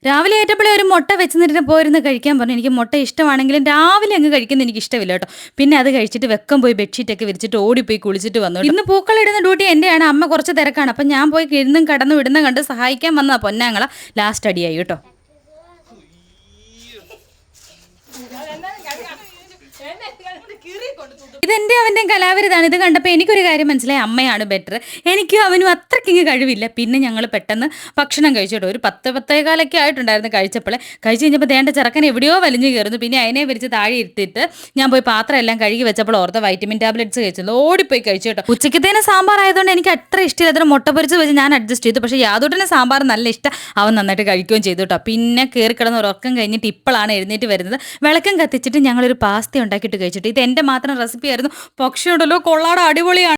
രാവിലെ ഏറ്റപ്പോഴേ ഒരു മുട്ട വെച്ച് നിന്നിട്ട് പോയിരുന്ന് കഴിക്കാൻ പറഞ്ഞു. എനിക്ക് മുട്ട ഇഷ്ടമാണെങ്കിലും രാവിലെ അങ്ങ് കഴിക്കുന്നത് എനിക്ക് ഇഷ്ടമില്ല കേട്ടോ. പിന്നെ അത് കഴിച്ചിട്ട് വെക്കം പോയി ബെഡ്ഷീറ്റൊക്കെ വിരിച്ചിട്ട് ഓടിപ്പോയി കുളിച്ചിട്ട് വന്നു. ഇന്ന് പൂക്കളിടുന്ന ഡ്യൂട്ടി എൻ്റെയാണ്. അമ്മ കുറച്ച് തിരക്കാണ്. അപ്പം ഞാൻ പോയി ഇരുന്നും കടന്നു വിടുന്ന കണ്ട് സഹായിക്കാൻ വന്നതാ പൊന്നാങ്ങള. ലാസ്റ്റ് അടിയായി കേട്ടോ. ഇതെൻ്റെ അവൻ്റെയും കലാവിരുതാണ്. ഇത് കണ്ടപ്പോൾ എനിക്കൊരു കാര്യം മനസ്സിലായി, അമ്മയാണ് ബെറ്റർ. എനിക്കും അവനും അത്രയ്ക്കിങ്ങ് കഴിവില്ല. പിന്നെ ഞങ്ങൾ പെട്ടെന്ന് ഭക്ഷണം കഴിച്ചു കേട്ടോ. ഒരു 10-10:15 ആയിട്ടുണ്ടായിരുന്നു കഴിച്ചപ്പോൾ. കഴിച്ച് കഴിഞ്ഞപ്പോൾ ദേണ്ട ചെറുക്കൻ എവിടെയോ വലിഞ്ഞു കയറുന്നു. പിന്നെ അതിനെ വിരിച്ച് താഴെ ഇരുത്തിയിട്ട് ഞാൻ പോയി പാത്രം എല്ലാം കഴുകി വെച്ചപ്പോൾ ഓർത്ത വൈറ്റമിൻ ടാബ്ലറ്റ്സ് കഴിച്ചത് ഓടിപ്പോയി കഴിച്ചു കേട്ടോ. ഉച്ചയ്ക്കത്തേന് സാമ്പാർ ആയതുകൊണ്ട് എനിക്ക് അത്ര ഇഷ്ടമില്ല. അതിന് മുട്ട പൊരിച്ച് വെച്ച് ഞാൻ അഡ്ജസ്റ്റ് ചെയ്തു. പക്ഷേ യാതൊട്ടിന് സാമ്പാർ നല്ല ഇഷ്ടം. അവൻ നന്നായിട്ട് കഴിക്കുകയും ചെയ്തു കേട്ടോ. പിന്നെ കയറി കിടന്ന് ഉറക്കം കഴിഞ്ഞിട്ട് ഇപ്പോഴാണ് എഴുന്നേറ്റ് വരുന്നത്. വിളക്കം കത്തിച്ചിട്ട് ഞങ്ങളൊരു പാസ്ത ഉണ്ടാക്കിയിട്ട് കഴിച്ചിട്ട്. ഇത് എൻ്റെ മാത്രം റെസിപ്പി ആയിരുന്നു. പക്ഷേ ഉണ്ടല്ലോ കൊള്ളാടെ അടിപൊളിയാണ്.